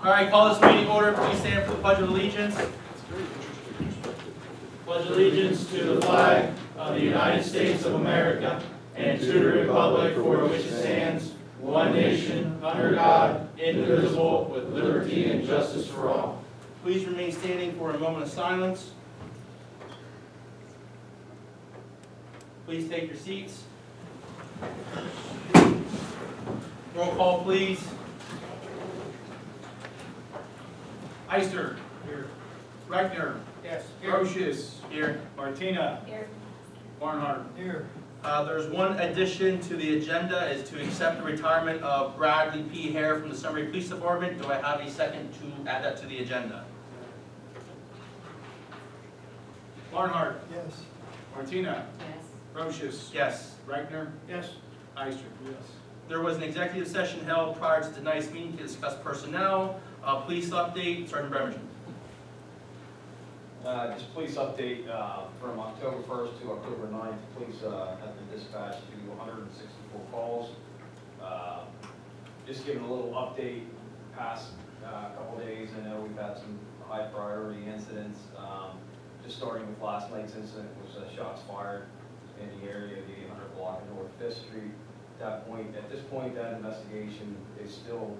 All right, call this meeting order. Please stand for the Pledge of Allegiance. Pledge allegiance to the flag of the United States of America and to the republic for which it stands, one nation, under God, indivisible, with liberty and justice for all. Please remain standing for a moment of silence. Please take your seats. Roll call, please. Eister. Here. Reichner. Yes. Roches. Here. Martina. Here. Barnhart. Here. There's one addition to the agenda, is to accept the retirement of Bradley P. Hare from the Sunbury Police Department. Do I have a second to add that to the agenda? Barnhart. Yes. Martina. Yes. Roches. Yes. Reichner. Yes. Eister. Yes. There was an executive session held prior to tonight's meeting to discuss personnel. Police update, Sergeant Bremerton. Just police update from October 1st to October 9th. Police have been dispatched to 164 calls. Just giving a little update past couple days. I know we've had some high priority incidents. Just starting with last night's incident was shots fired in the area of the 800 block of North 5th Street. At this point, that investigation is still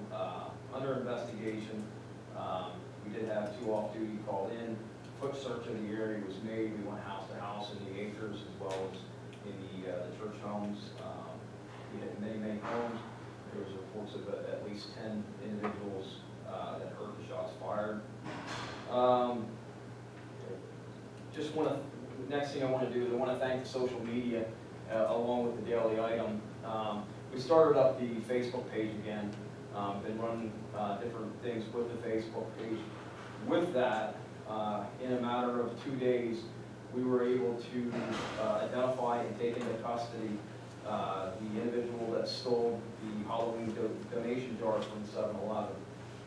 under investigation. We did have 2 off-duty called in. Foot search of the area was made. We went house to house in the acres as well as in the church homes. We had many homes. There was reports of at least 10 individuals that heard the shots fired. Next thing I want to do is I want to thank the social media along with the daily item. We started up the Facebook page again. Been running different things with the Facebook page. With that, in a matter of 2 days, we were able to identify and take into custody the individual that stole the Halloween donation jars from 7-Eleven.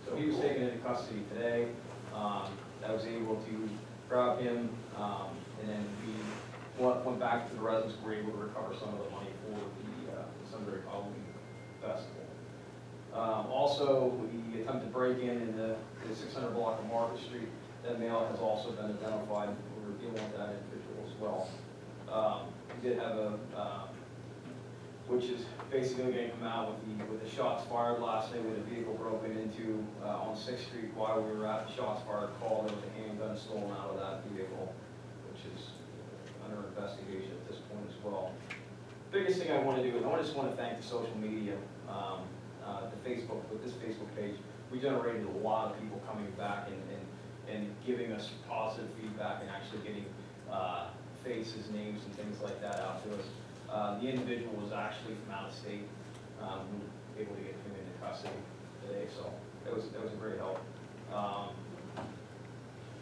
So he was taken into custody today. I was able to grab him, and then we went back to the residence. We were able to recover some of the money for the Sunbury Halloween Festival. Also, we attempted to break in the 600 block of Market Street. That male has also been identified. We're dealing with that individual as well. We did have which is basically going to come out with the shots fired last night with a vehicle broken into on 6th Street while we were at the shots fired call. There was a handgun stolen out of that vehicle, which is under investigation at this point as well. Biggest thing I want to do is I just want to thank the social media, the Facebook, with this Facebook page. We generated a lot of people coming back and giving us positive feedback and actually getting faces, names, and things like that out to us. The individual was actually from out of state. We were able to get him into custody today, so that was a great help.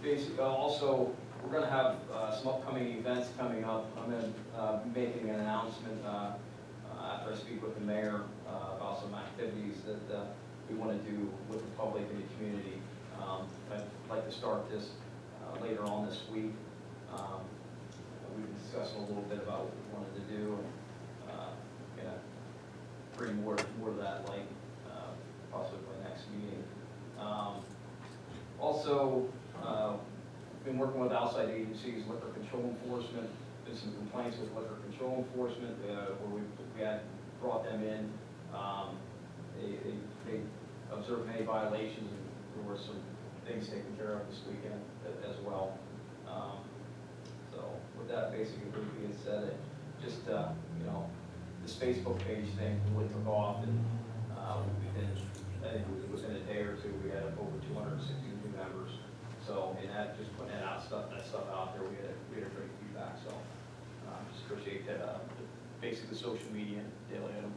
Basically, also, we're going to have some upcoming events coming up. I'm going to be making an announcement after I speak with the mayor about some activities that we want to do with the public and the community. I'd like to start this later on this week. We've been discussing a little bit about what we wanted to do, and bring more to that light, possibly by next meeting. Also, been working with outside agencies, liquor control enforcement. Been some complaints with liquor control enforcement where we had brought them in. They observed many violations, and there were some things taken care of this weekend as well. So with that basically being said, just this Facebook page thing really took off, and I think within a day or two we had over 260 new members. So and that just putting that stuff out there, we had a great feedback. So just appreciate that. Basically, social media and daily item.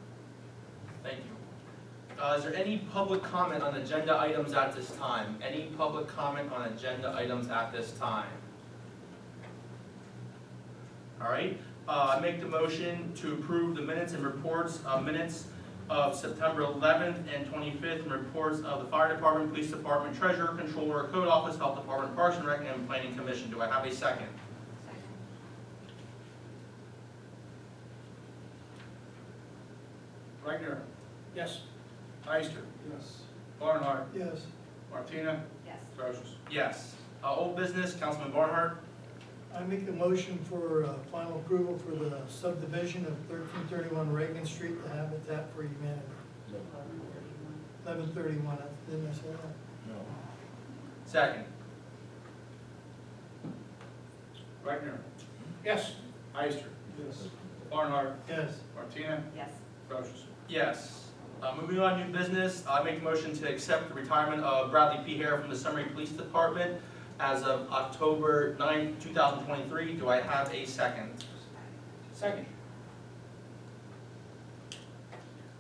Thank you. Is there any public comment on agenda items at this time? Any public comment on agenda items at this time? All right. I make the motion to approve the minutes and reports minutes of September 11th and 25th, and reports of the Fire Department, Police Department, Treasurer, Controller, Code Office, Health Department, Parks and Rec, and Planning Commission. Do I have a second? Reichner. Yes. Eister. Yes. Barnhart. Yes. Martina? Yes. Brochus? Yes. Old business, Councilman Barnhart. I make the motion for final approval for the subdivision of 1331 Reagan Street, the Habitat for Humanity. 1131, didn't I say that? No. Second. Reichner? Yes. Ister? Yes. Barnhart? Yes. Martina? Yes. Brochus? Yes. Moving on, new business, I make a motion to accept the retirement of Bradley P. Hare from the Sunbury Police Department as of October 9, 2023. Do I have a second? Second.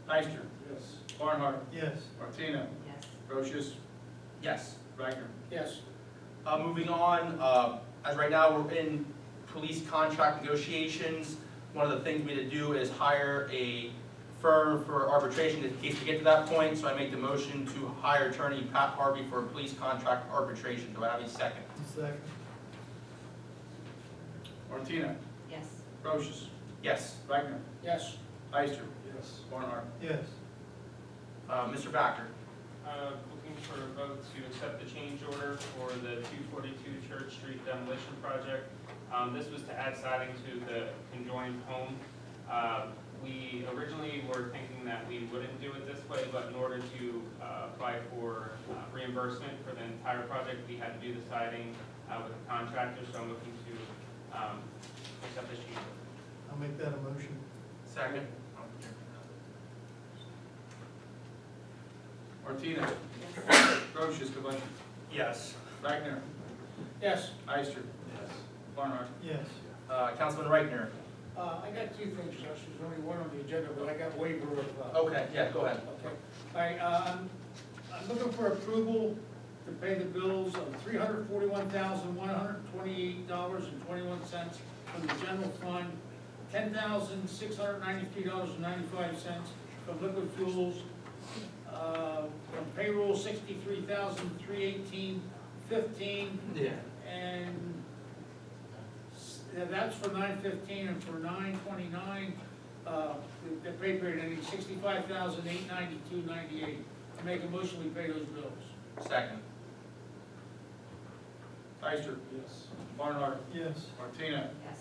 Ister? Yes. Barnhart? Yes. Martina? Yes. Brochus? Yes. Reichner? Yes. Moving on, as right now we're in police contract negotiations. One of the things we need to do is hire a firm for arbitration in case we get to that point. So I make the motion to hire attorney Pat Harvey for police contract arbitration. Do I have a second? Second. Martina? Yes. Brochus? Yes. Reichner? Yes. Ister? Yes. Barnhart? Yes. Mr. Backer. Looking for a vote to accept the change order for the 242 Church Street demolition project. This was to add siding to the conjoined home. We originally were thinking that we wouldn't do it this way, but in order to apply for reimbursement for the entire project, we had to do the siding with a contractor, so I'm looking to accept this change order. I'll make that a motion. Second. Martina? Yes. Brochus? Kabunsha? Yes. Reichner? Yes. Ister? Yes. Barnhart? Yes. Councilman Reichner. I got two things, Josh. There's only one on the agenda, but I got waiver of. Okay, yeah, go ahead. Okay. All right, I'm looking for approval to pay the bills of $341,128.21 from the general fund, $10,693.95 from liquid fuels, from payroll, $63,318.15, Yeah. and that's for 9/15, and for 9/29, the pay period ending $65,892.98. I make a motion, we pay those bills. Second. Ister? Yes. Barnhart? Yes. Martina? Yes.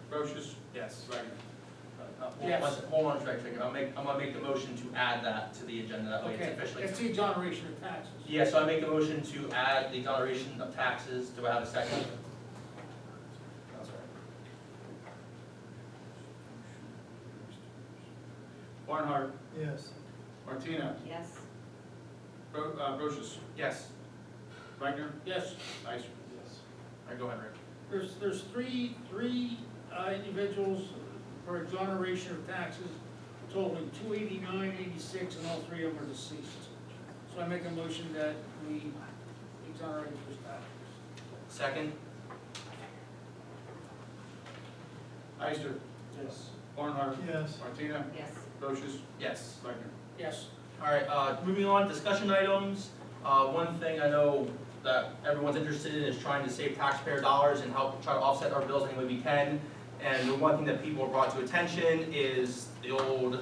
Brochus? Yes. Reichner? Yes. Hold on, Strike Trigger. I'm gonna make the motion to add that to the agenda. That way it's Okay, officially. that's the exoneration of taxes. Yeah, so I make a motion to add the exoneration of taxes. Do I have a second? That's right. Barnhart? Yes. Martina? Yes. Brochus? Yes. Reichner? Yes, Ister? Yes. All right, go ahead, Rick. there's three individuals for exoneration of taxes totaling $289.86, and all three of them are deceased. So I make a motion that we exonerate those taxes. Second? Ister? Yes. Barnhart? Yes. Martina? Yes. Brochus? Yes. Reichner? Yes. All right, moving on, discussion items. One thing I know that everyone's interested in is trying to save taxpayer dollars and help try to offset our bills any way we can. And the one thing that people have brought to attention is the old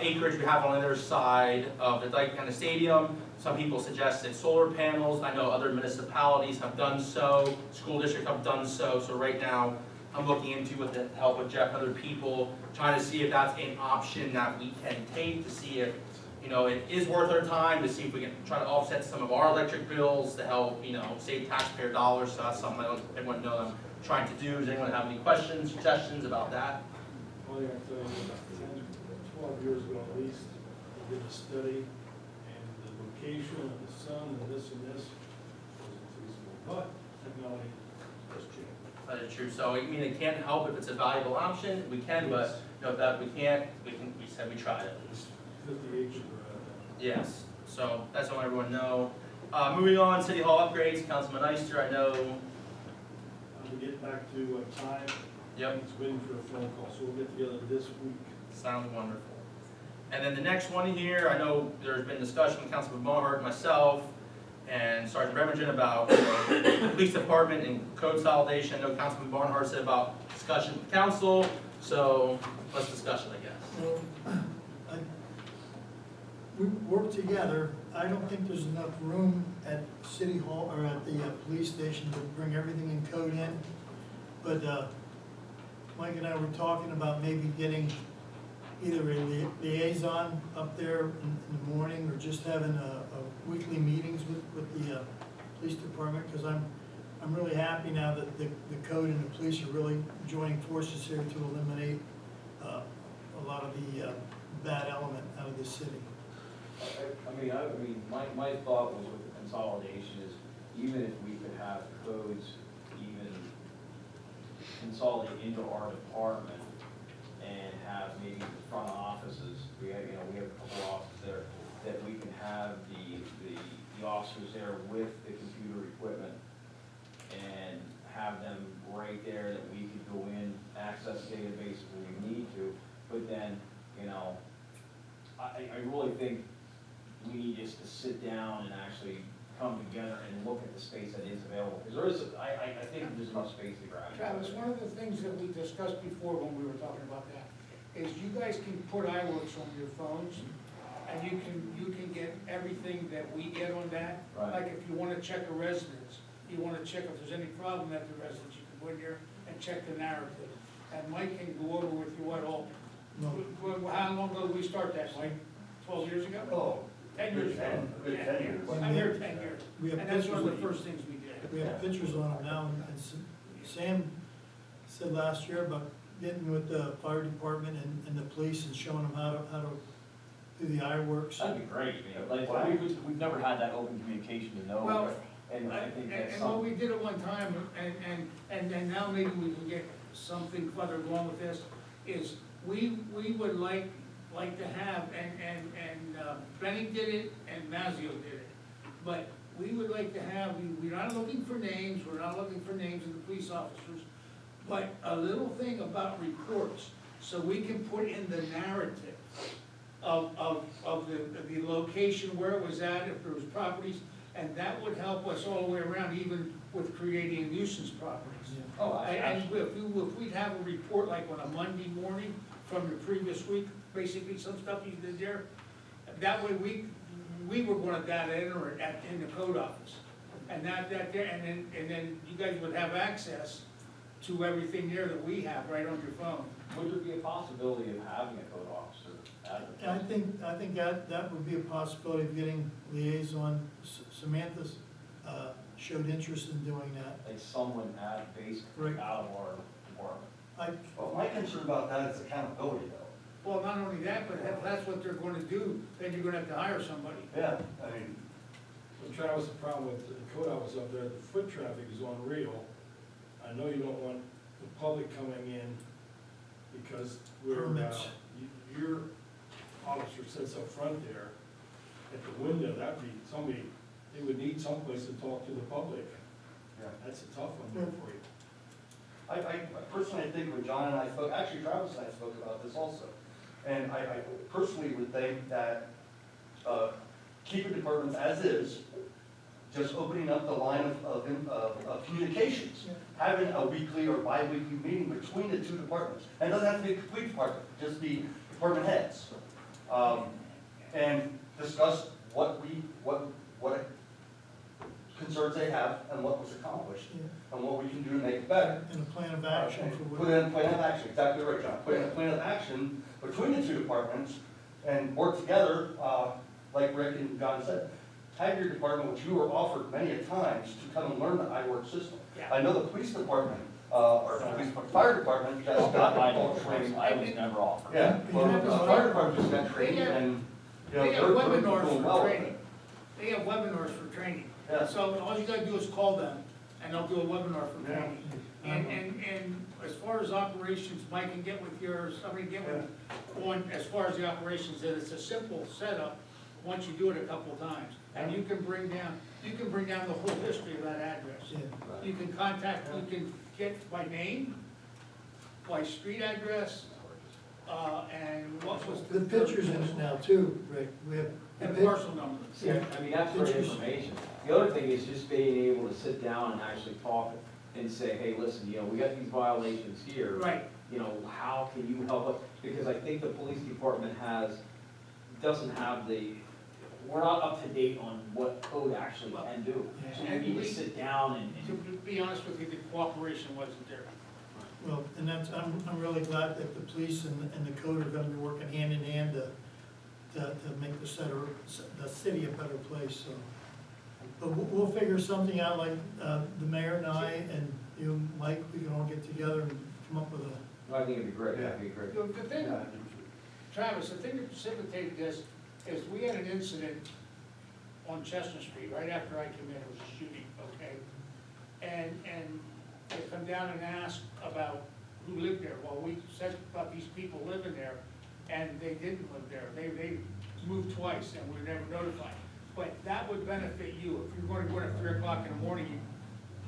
acreage we have on the other side of the dike and the stadium. Some people suggest it's solar panels. I know other municipalities have done so, school districts have done so. So right now, I'm looking into, with the help of Jeff and other people, trying to see if that's an option that we can take to see if, you know, it is worth our time to see if we can try to offset some of our electric bills to help, you know, save taxpayer dollars. So that's something I want everyone to know I'm trying to do. Does anyone have any questions, suggestions about that? Only I tell you, 10, 12 years ago at least, we did a study, and the location of the sun and this wasn't feasible, but technology has changed. That is true. So, I mean, it can't help if it's a valuable option. We can, but, you know, if that we can't, we said we tried at least. 50 acres are Yes. So that's what everyone know. Moving on, City Hall upgrades. Councilman Ister, I know. I'm gonna get back to time. Yep. He's waiting for a phone call, so we'll get together this week. Sounds wonderful. And then the next one here, I know there's been discussion with Councilman Barnhart and myself and Sergeant Remington about the police department and code consolidation. I know Councilman Barnhart said about discussion with council, so let's discuss it, I guess. So, we work together I don't think there's enough room at City Hall or at the police station to bring everything in code in. But Mike and I were talking about maybe getting either a liaison up there in the morning or just having a weekly meetings with the police department, because I'm really happy now that the code and the police are really joining forces here to eliminate a lot of the bad element out of the city. I mean, my thought was with the consolidation is, even if we could have codes even consolidate into our department and have maybe the front offices, we have a couple offices there, that we can have the officers there with the computer equipment and have them right there that we could go in, access database when we need to, but then, I really think we need just to sit down and actually come together and look at the space that is available, because there is, I think there's enough space to grab. Travis, one of the things that we discussed before when we were talking about that is you guys can put iWorks on your phones, and you can get everything that we get on that. Right. Like if you wanna check a residence, you wanna check if there's any problem at the residence, you can go in here and check the narrative. And Mike can go over with you what all, how long ago did we start that, Mike? 12 years ago? Oh, 10 years ago? good 10 years. I'm here 10 years, We have and that's one of the pictures. first things we did. We have pictures on them now, and Sam said last year about getting with the fire department and the police and showing them how to do the iWorks. That'd be great, like, we've never had that open communication to know, Well, and I think that's And what something. we did at one time, and then now maybe we can get something further along with this, is we would like to have, and Benny did it and Mazio did it, but we would like to have, we're not looking for names of the police officers, but a little thing about reports, so we can put in the narrative of the location, where it was at, if there was properties, and that would help us all the way around, even with creating nuisance properties. Oh, And if we'd have a report like on a Monday morning from the previous week, basically some stuff you did there, that way we were gonna data enter it in the code office. And that there, and then you guys would have access to everything there that we have right on your phone. Would there be a possibility of having a code officer at the? I think that would be a possibility of getting liaison. Samantha's showed interest in doing that. Like someone at basically Right. out of our department. Well, my concern about that is accountability though. Well, not only that, but if that's what they're gonna do, then you're gonna have to hire somebody. Yeah, I mean, So Travis, the problem with the code office up there, the foot traffic is unreal. I know you don't want the public coming in because Permits. your officer sits up front there at the window, that'd be somebody, they would need someplace to talk to the public. yeah. That's a tough one there for you. I personally think when John and I spoke, actually Travis and I spoke about this also. And I personally would think that keeping departments as is, just opening up the line of communications, having a weekly or bi-weekly meeting between the two departments. And it doesn't have to be a complete department, just be department heads. And discuss what concerns they have and what was accomplished and what we can do to make it better. And a plan of action for Put in a plan of action, exactly right, John. Put in a plan of action between the two departments and work together, like Rick and John said. Have your department, which you were offered many a times, to come and learn the iWork system. Yeah. I know the police department, or fire department, just got full training. I was never offered. Yeah, well, the fire department just got training and, you know, They have they're webinars doing for well with training. it. They have webinars for training. Yeah. So all you gotta do is call them, and they'll do a webinar for Yeah. training. And as far as operations, Mike can get with yours, somebody get with, on, as far as the operations, that it's a simple setup, once you do it a couple of times. And you can bring down the whole history of that address. Yeah. You can contact, you can get by name, by street address, and what was The pictures in it now too, Rick. We have. and the parcel number. Yeah, I mean, that's great information. The other thing is just being able to sit down and actually talk and say, hey, listen, we got these violations here. Right. How can you help us? Because I think the police department doesn't have the we're not up to date on what code actually can do. So we need to sit down and, To be honest with you, the cooperation wasn't there. Well, and that's, I'm really glad that the police and the code are gonna be working hand in hand to make the city a better place, so. But we'll figure something out, like, the mayor and I and you, Mike, we can all get together and come up with a, I think it'd be great, that'd be great. The thing, Travis, the thing that precipitated this is we had an incident on Chestnut Street right after I came in, it was a shooting, okay? And they come down and asked about who lived there. Well, we said about these people living there, and they didn't live there. They moved twice, and we were never notified. But that would benefit you. If you're going to go in at 3 o'clock in the morning,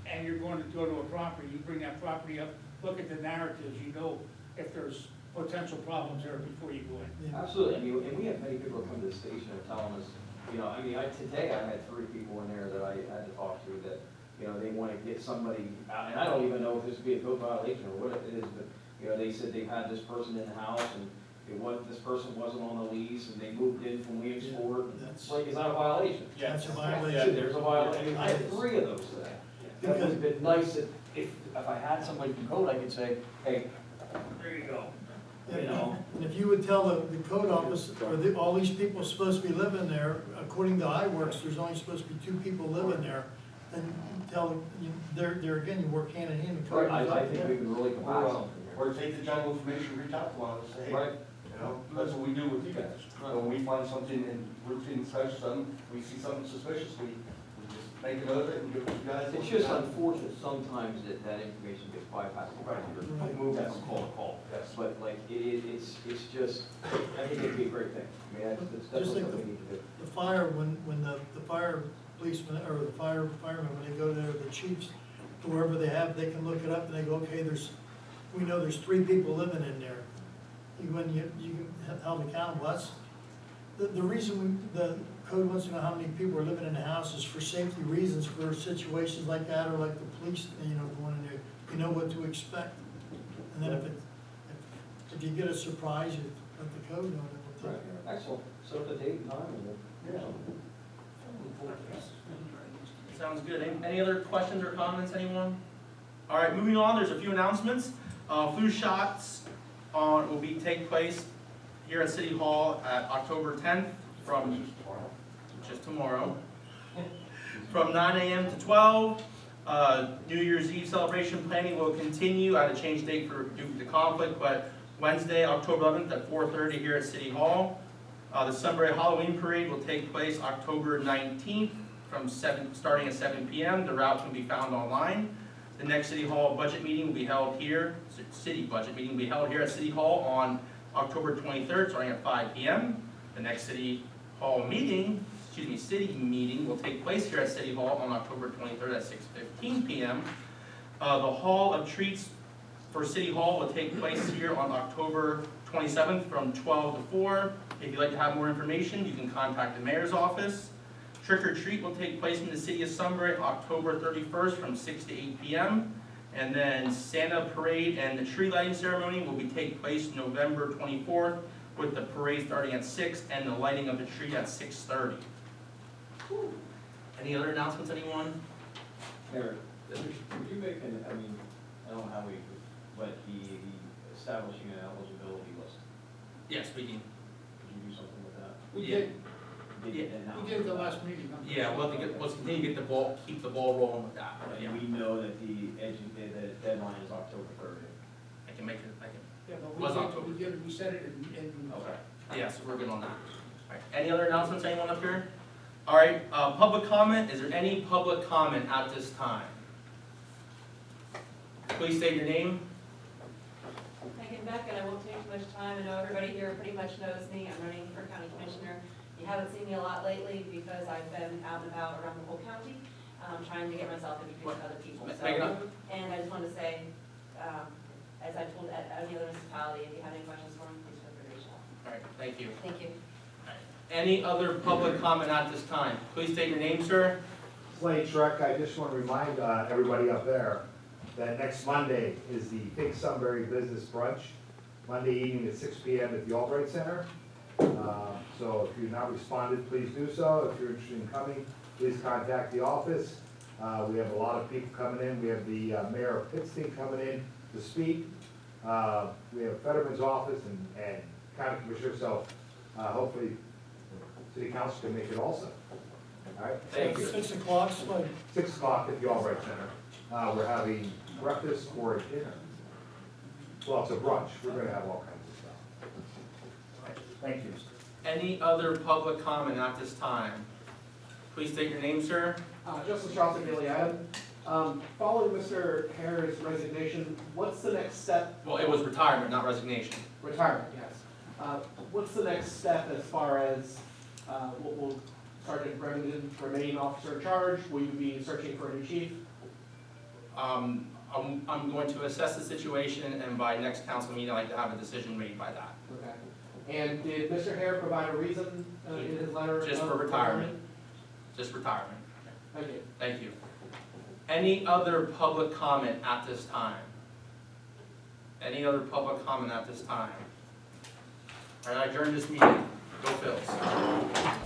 and you're going to go to a property, you bring that property up, look at the narratives, you know if there's potential problems there before you go in. yeah. Absolutely, I mean, and we have many people that come to the station and telling us, you know, I mean, today I had 3 people in there that I had to talk to that, you know, they wanna get somebody, and I don't even know if this would be a code violation or what it is, but, you know, they said they had this person in the house and this person wasn't on the lease and they moved in from Williamsport. That's- It's like, is that a violation? That's a Yeah, violation. there's a violation. I had 3 of those today. That would have been nice if I had somebody from code, I could say, hey, there you go. You know, And if you would tell the code office, or all these people are supposed to be living there, according to iWorks, there's only supposed to be 2 people living there, then tell, there again, you work hand in hand. The code right, I office- think we can really combine something here. Or take the general information, reach out to one of us, say, hey, Right. you know, that's what we do with you guys. When we find something in routine inspection, something, we see something suspicious, we just make a note of it and give it to you guys. It's just unfortunate sometimes that information gets bypassed. Right. Move that from call to call. Yes. But like, it's just, I think it'd be a great thing. I mean, that's Just definitely like something we need to do. The fire, when the fire policemen, or the firemen, when they go there, the chiefs, whoever they have, they can look it up and they go, okay, we know there's 3 people living in there. You can held accountable. That's, the reason the code wants to know how many people are living in the house is for safety reasons, for situations like that, or like the police, going in there, you know what to expect. And then if you get a surprise, you let the code know that we'll take care of it. Excellent. Set up a date and time and we'll. Sounds good. Any other questions or comments, anyone? All right, moving on, there's a few announcements. Flu shots will take place here at City Hall at October 10th from just tomorrow, from 9 a.m. to 12. New Year's Eve celebration planning will continue. I had to change date due to conflict, but Wednesday, October 11th at 4:30 here at City Hall. The Sunbury Halloween Parade will take place October 19th starting at 7 p.m. The route can be found online. The next City Hall budget meeting will be held here, city budget meeting will be held here at City Hall on October 23rd, starting at 5 p.m. The next City Hall meeting, city meeting will take place here at City Hall on October 23rd at 6:15 p.m. The Hall of Treats for City Hall will take place here on October 27th from 12 to 4. If you'd like to have more information, you can contact the mayor's office. Trick or Treat will take place in the city of Sunbury October 31st from 6 to 8 p.m. And then Santa Parade and the tree lighting ceremony will take place November 24th with the parade starting at 6 and the lighting of the tree at 6:30. Any other announcements, anyone? Mayor, would you make I mean, I don't know how but the establishing an eligibility list, Yes, we can. could you do something with that? We Yeah. did, Did you then now? we did it the last meeting. huh? Yeah, let's continue to keep the ball rolling with that. Yeah, And we know that the deadline is October 30th. I can make it, Yeah, but Was October. we said it in. Okay. yeah, so we're good on that. All right, any other announcements, anyone up here? All right, public comment, is there any public comment at this time? Please state your name. Megan Beck, and I won't take too much time. I know everybody here pretty much knows me. I'm running for county commissioner. You haven't seen me a lot lately because I've been out and about around the whole county, trying to get myself introduced to other people. Megan, And I just want to say, as I told any other municipality, if you have any questions for me, please feel free to reach out. all right, thank you. Thank you. Any other public comment at this time? Please state your name, sir. Slade Shrek, I just want to remind everybody up there that next Monday is the Big Sunbury Business Brunch, Monday evening at 6 p.m. at the Albright Center. So if you've not responded, please do so. If you're interested in coming, please contact the office. We have a lot of people coming in. We have the mayor of Pittston coming in to speak. We have Fetterman's office and county commissioner, so hopefully city council can make it also. All right, thank you. 6 o'clock, so 6 o'clock at the Albright Center. We're having breakfast or dinner. Well, it's a brunch. We're gonna have all kinds of stuff. Thank you. Any other public comment at this time? Please state your name, sir. Justice Charlton Bailey Adam. Following Mr. Hare's resignation, what's the next step? Well, it was retirement, not resignation. Retirement, yes. What's the next step as far as, will Sergeant Remington remain officer in charge? Will you be searching for a new chief? I'm going to assess the situation, and by next council meeting, I'd like to have a decision made by that. Okay. And did Mr. Hare provide a reason in his letter? Just of for retirement. Just retirement. Thank you. Thank you. Any other public comment at this time? Any other public comment at this time? All right, I adjourn this meeting. Go Phils.